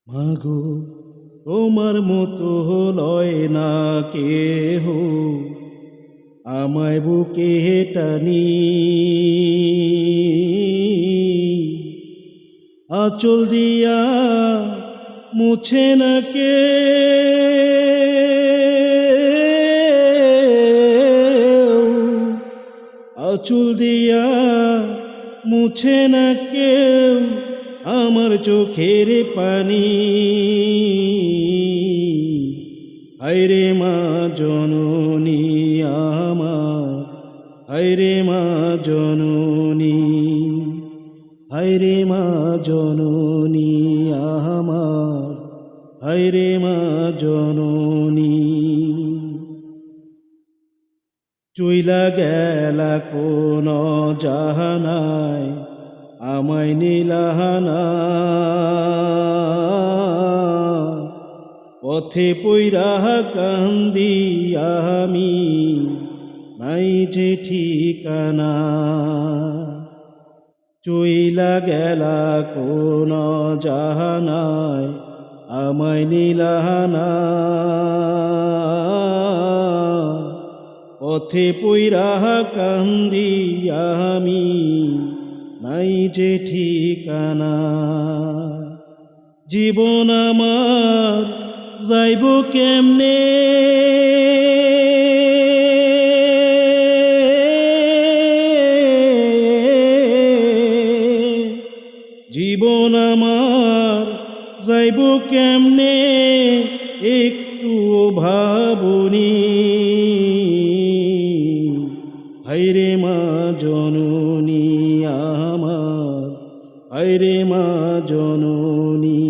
মাগো তোমার মতো লয় না কেহ আমায় বুকে টানি, আঁচল দিয়া মুছে না কে আঁচল দিয়া মুছে না কেউ আমার চোখের পানি। হায়রে মা জননী আমার, হায়রে মা জননী, হায়রে মা জননী আমার, হায়রে মা জননী। চইলা গেলা কোন জাহানায় আমায় নিলাহানা, পথে পইরা কান্দি আমি নাই যে ঠিকানা। চইলা গেলা কোন জাহানায় আমায় নিলাহানা, পথে পইরা কান্দি আমি নাই যে ঠিকানা। জীবন আমার যাইব কেমনে, জীবন আমার যাইব কেমনে একটু ভাবনি। হায়রে মা জননী আমার, হায়রে মা জননী,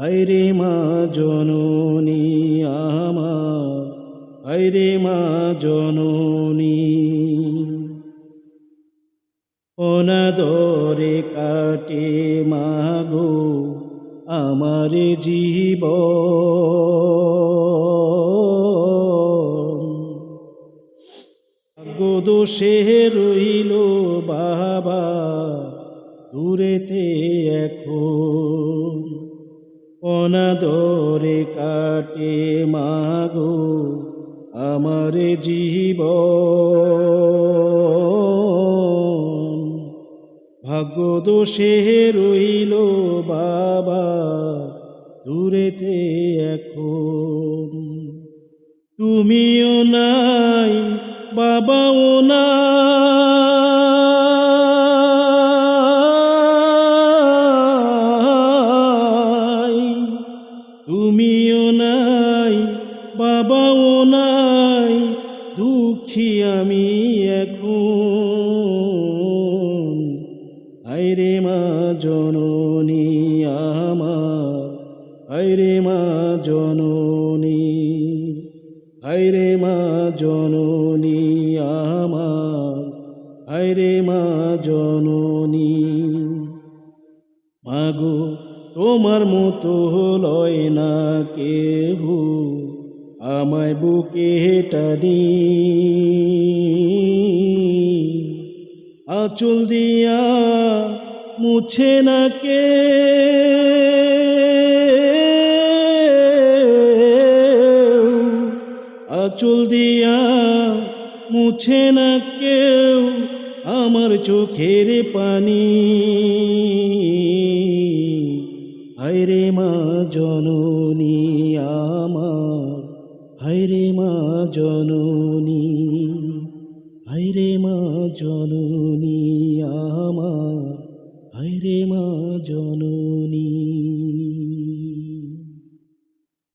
হায়রে মা জননী আমার, হায়রে মা জননী। অনাদরে কাটে মাগো আমার জীবন, দোষে রইল বাবা দূরেতে এখন। অনাদরে কাটে মাগো আমার জীবন, ভাগ্য দোষে রইল বাবা দূরেতে এখন। তুমিও নাই বাবাও নাই, তুমিও নাই বাবাও নাই, দুঃখী আমি এখন। হায়রে মা জননী আমার, হায়রে মা জননী, হায়রে মা জননী আমার, হায়রে মা জননী। মাগো তোমার মতো লয় না কেহ আমায় বুকে টানি, আঁচল দিয়া মুছে না কে আঁচল দিয়া মুছে না কেউ আমার চোখের পানি। হায়রে মা জননী আমার, হায়রে মা জননী, হায়রে মা জননী আমার, হায়রে মা জননী।